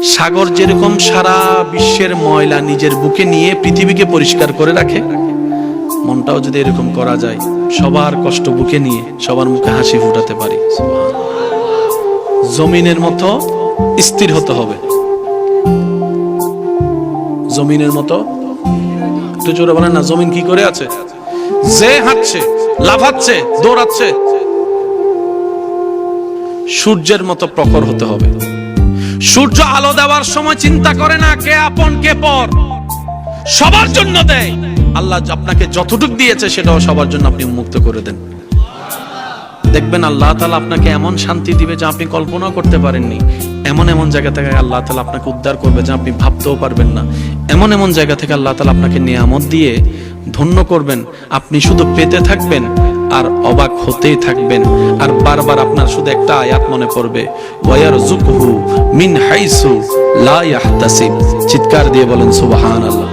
সাগর যেরকম সারা বিশ্বের ময়লা নিজের বুকে নিয়ে পৃথিবীকে পরিষ্কার করে রাখে, মনটাও যদি এরকম করা যায়, সবার কষ্ট বুকে নিয়ে সবার মুখে হাসি ফুটাতে পারি। জমিনের মতো স্থির হতে হবে, জমিনের মতো। একটু জোরে বলেন না, জমিন কি করে আছে? যে হাঁটছে, লাফাচ্ছে, দৌড়াচ্ছে। সূর্যের মতো প্রখর হতে হবে। সূর্য আলো দেওয়ার সময় চিন্তা করে না কে আপন কে পর, সবার জন্য দেয়। আল্লাহ আপনাকে যতটুকু দিয়েছে সেটাও সবার জন্য আপনি উন্মুক্ত করে দেন। দেখবেন আল্লাহ তাআলা আপনাকে এমন শান্তি দিবে যা আপনি কল্পনাও করতে পারেননি। এমন এমন জায়গা থেকে আল্লাহ তাআলা আপনাকে উদ্ধার করবে যা আপনি ভাবতেও পারবেন না। এমন এমন জায়গা থেকে আল্লাহ তাআলা আপনাকে নিয়ামত দিয়ে ধন্য করবেন। আপনি শুধু পেতে থাকবেন আর অবাক হতেই থাকবেন। আর বারবার আপনার শুধু একটা আয়াত মনে পড়বে, ওয়ায়ারযুকহু মিন হাইসু লা ইয়াহতাসিব। চিৎকার দিয়ে বলেন সুবহানাল্লাহ।